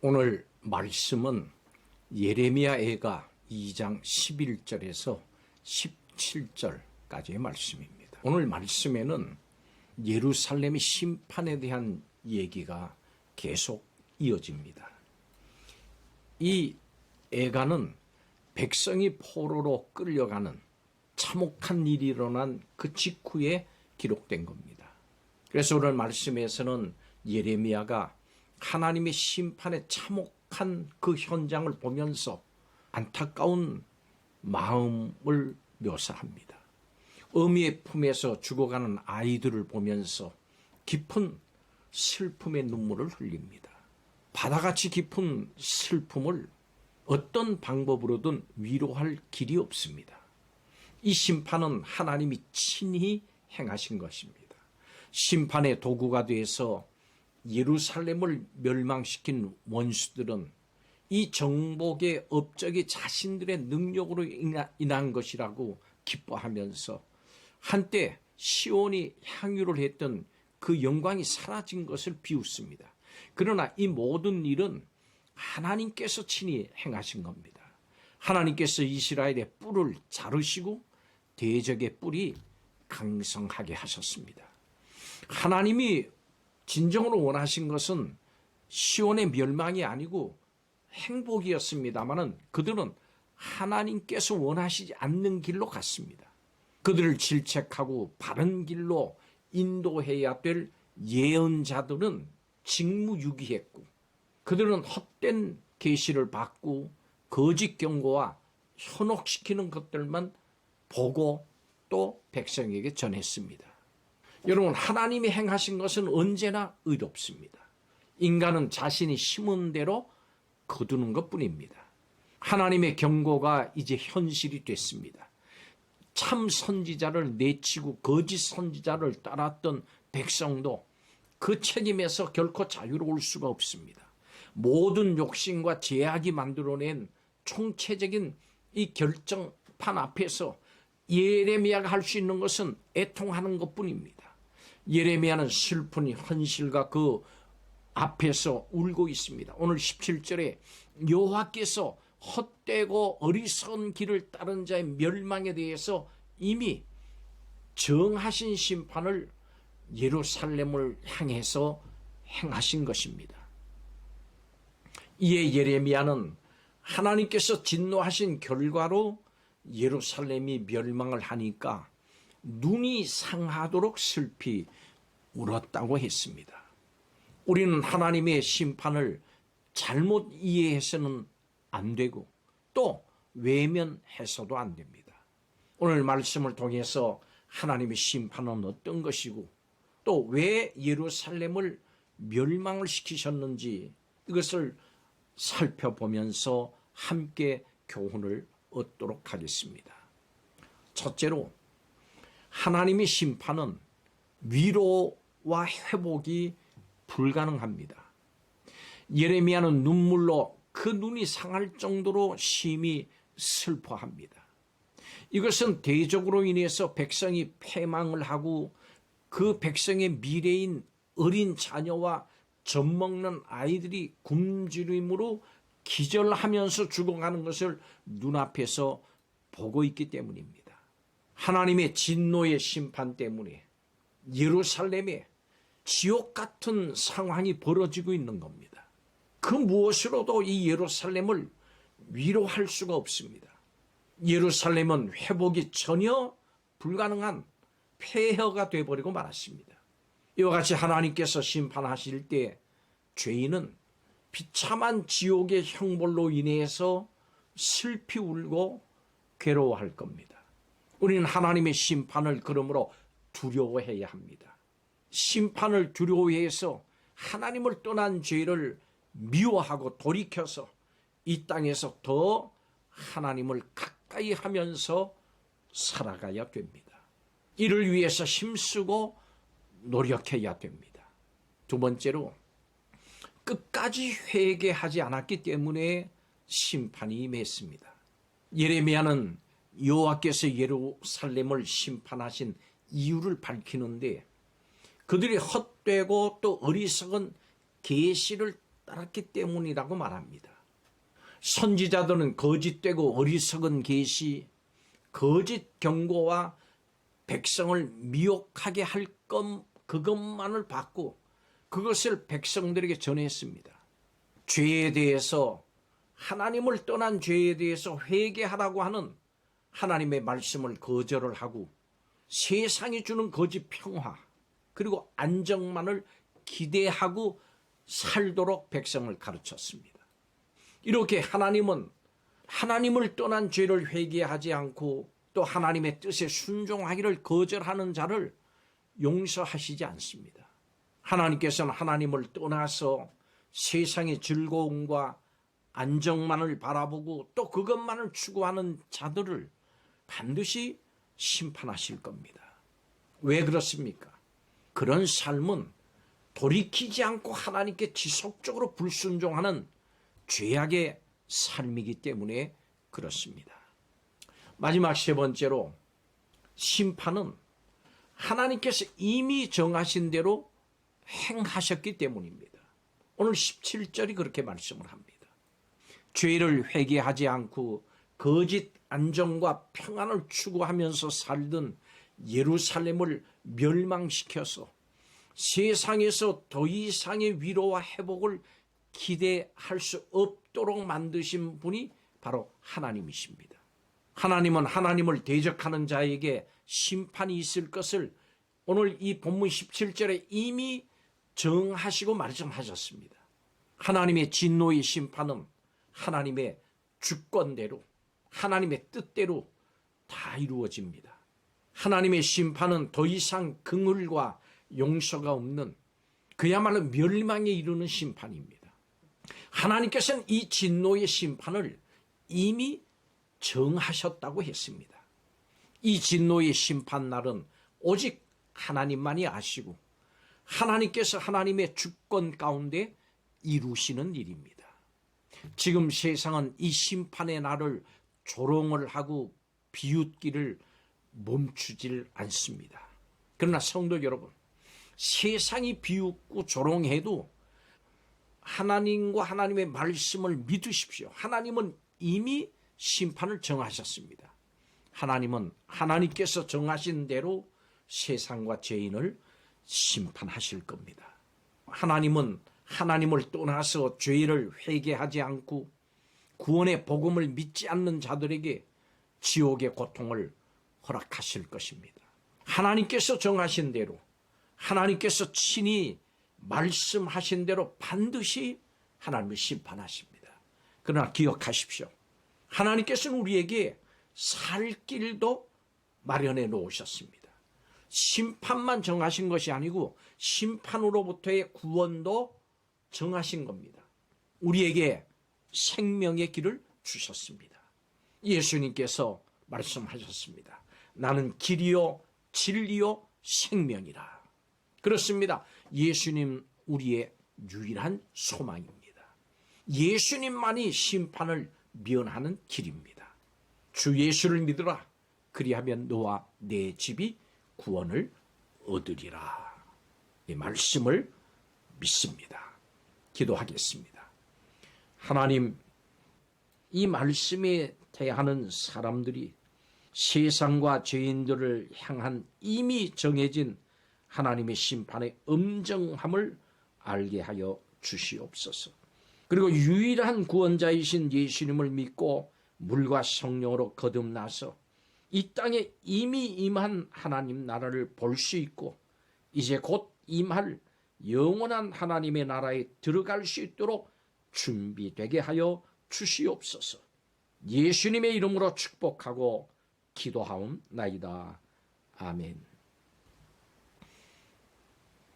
오늘 말씀은 예레미야애가 2장 11절에서 17절까지의 말씀입니다. 오늘 말씀에는 예루살렘의 심판에 대한 얘기가 계속 이어집니다. 이 애가는 백성이 포로로 끌려가는 참혹한 일이 일어난 그 직후에 기록된 겁니다. 그래서 오늘 말씀에서는 예레미야가 하나님의 심판의 참혹한 그 현장을 보면서 안타까운 마음을 묘사합니다. 어미의 품에서 죽어가는 아이들을 보면서 깊은 슬픔의 눈물을 흘립니다. 바다같이 깊은 슬픔을 어떤 방법으로든 위로할 길이 없습니다. 이 심판은 하나님이 친히 행하신 것입니다. 심판의 도구가 돼서 예루살렘을 멸망시킨 원수들은 이 정복의 업적이 자신들의 능력으로 인한 것이라고 기뻐하면서 한때 시온이 향유를 했던 그 영광이 사라진 것을 비웃습니다. 그러나 이 모든 일은 하나님께서 친히 행하신 겁니다. 하나님께서 이스라엘의 뿔을 자르시고 대적의 뿔이 강성하게 하셨습니다. 하나님이 진정으로 원하신 것은 시온의 멸망이 아니고 행복이었습니다마는 그들은 하나님께서 원하시지 않는 길로 갔습니다. 그들을 질책하고 바른 길로 인도해야 될 예언자들은 직무유기했고 그들은 헛된 계시를 받고 거짓 경고와 현혹시키는 것들만 보고 또 백성에게 전했습니다. 여러분, 하나님이 행하신 것은 언제나 의롭습니다. 인간은 자신이 심은 대로 거두는 것뿐입니다. 하나님의 경고가 이제 현실이 됐습니다. 참 선지자를 내치고 거짓 선지자를 따랐던 백성도 그 책임에서 결코 자유로울 수가 없습니다. 모든 욕심과 제약이 만들어낸 총체적인 이 결정판 앞에서 예레미야가 할 수 있는 것은 애통하는 것뿐입니다. 예레미야는 슬픈 현실과 그 앞에서 울고 있습니다. 오늘 17절에 여호와께서 헛되고 어리석은 길을 따른 자의 멸망에 대해서 이미 정하신 심판을 예루살렘을 향해서 행하신 것입니다. 이에 예레미야는 하나님께서 진노하신 결과로 예루살렘이 멸망을 하니까 눈이 상하도록 슬피 울었다고 했습니다. 우리는 하나님의 심판을 잘못 이해해서는 안 되고 또 외면해서도 안 됩니다. 오늘 말씀을 통해서 하나님의 심판은 어떤 것이고 또 왜 예루살렘을 멸망을 시키셨는지 이것을 살펴보면서 함께 교훈을 얻도록 하겠습니다. 첫째로 하나님의 심판은 위로와 회복이 불가능합니다. 예레미야는 눈물로 그 눈이 상할 정도로 심히 슬퍼합니다. 이것은 대적으로 인해서 백성이 패망을 하고 그 백성의 미래인 어린 자녀와 젖먹는 아이들이 굶주림으로 기절하면서 죽어가는 것을 눈앞에서 보고 있기 때문입니다. 하나님의 진노의 심판 때문에 예루살렘에 지옥 같은 상황이 벌어지고 있는 겁니다. 그 무엇으로도 이 예루살렘을 위로할 수가 없습니다. 예루살렘은 회복이 전혀 불가능한 폐허가 되어버리고 말았습니다. 이와 같이 하나님께서 심판하실 때 죄인은 비참한 지옥의 형벌로 인해서 슬피 울고 괴로워할 겁니다. 우리는 하나님의 심판을 그러므로 두려워해야 합니다. 심판을 두려워해서 하나님을 떠난 죄를 미워하고 돌이켜서 이 땅에서 더 하나님을 가까이 하면서 살아가야 됩니다. 이를 위해서 힘쓰고 노력해야 됩니다. 두 번째로 끝까지 회개하지 않았기 때문에 심판이 임했습니다. 예레미야는 여호와께서 예루살렘을 심판하신 이유를 밝히는데 그들이 헛되고 또 어리석은 계시를 따랐기 때문이라고 말합니다. 선지자들은 거짓되고 어리석은 계시, 거짓 경고와 백성을 미혹하게 할 그것만을 받고 그것을 백성들에게 전했습니다. 죄에 대해서, 하나님을 떠난 죄에 대해서 회개하라고 하는 하나님의 말씀을 거절을 하고 세상이 주는 거짓 평화 그리고 안정만을 기대하고 살도록 백성을 가르쳤습니다. 이렇게 하나님은 하나님을 떠난 죄를 회개하지 않고 또 하나님의 뜻에 순종하기를 거절하는 자를 용서하시지 않습니다. 하나님께서는 하나님을 떠나서 세상의 즐거움과 안정만을 바라보고 또 그것만을 추구하는 자들을 반드시 심판하실 겁니다. 왜 그렇습니까? 그런 삶은 돌이키지 않고 하나님께 지속적으로 불순종하는 죄악의 삶이기 때문에 그렇습니다. 마지막 세 번째로, 심판은 하나님께서 이미 정하신 대로 행하셨기 때문입니다. 오늘 17절이 그렇게 말씀을 합니다. 죄를 회개하지 않고 거짓 안정과 평안을 추구하면서 살던 예루살렘을 멸망시켜서 세상에서 더 이상의 위로와 회복을 기대할 수 없도록 만드신 분이 바로 하나님이십니다. 하나님은 하나님을 대적하는 자에게 심판이 있을 것을 오늘 이 본문 17절에 이미 정하시고 말씀하셨습니다. 하나님의 진노의 심판은 하나님의 주권대로, 하나님의 뜻대로 다 이루어집니다. 하나님의 심판은 더 이상 긍휼과 용서가 없는 그야말로 멸망에 이르는 심판입니다. 하나님께서는 이 진노의 심판을 이미 정하셨다고 했습니다. 이 진노의 심판날은 오직 하나님만이 아시고 하나님께서 하나님의 주권 가운데 이루시는 일입니다. 지금 세상은 이 심판의 날을 조롱을 하고 비웃기를 멈추질 않습니다. 그러나 성도 여러분, 세상이 비웃고 조롱해도 하나님과 하나님의 말씀을 믿으십시오. 하나님은 이미 심판을 정하셨습니다. 하나님은 하나님께서 정하신 대로 세상과 죄인을 심판하실 겁니다. 하나님은 하나님을 떠나서 죄를 회개하지 않고 구원의 복음을 믿지 않는 자들에게 지옥의 고통을 허락하실 것입니다. 하나님께서 정하신 대로, 하나님께서 친히 말씀하신 대로 반드시 하나님을 심판하십니다. 그러나 기억하십시오. 하나님께서는 우리에게 살 길도 마련해 놓으셨습니다. 심판만 정하신 것이 아니고 심판으로부터의 구원도 정하신 겁니다. 우리에게 생명의 길을 주셨습니다. 예수님께서 말씀하셨습니다. 나는 길이요 진리요 생명이라. 그렇습니다. 예수님 우리의 유일한 소망입니다. 예수님만이 심판을 면하는 길입니다. 주 예수를 믿으라. 그리하면 너와 내 집이 구원을 얻으리라. 이 말씀을 믿습니다. 기도하겠습니다. 하나님, 이 말씀에 대하는 사람들이 세상과 죄인들을 향한 이미 정해진 하나님의 심판의 엄정함을 알게 하여 주시옵소서. 그리고 유일한 구원자이신 예수님을 믿고 물과 성령으로 거듭나서 이 땅에 이미 임한 하나님 나라를 볼 수 있고 이제 곧 임할 영원한 하나님의 나라에 들어갈 수 있도록 준비되게 하여 주시옵소서. 예수님의 이름으로 축복하고 기도하옵나이다. 아멘.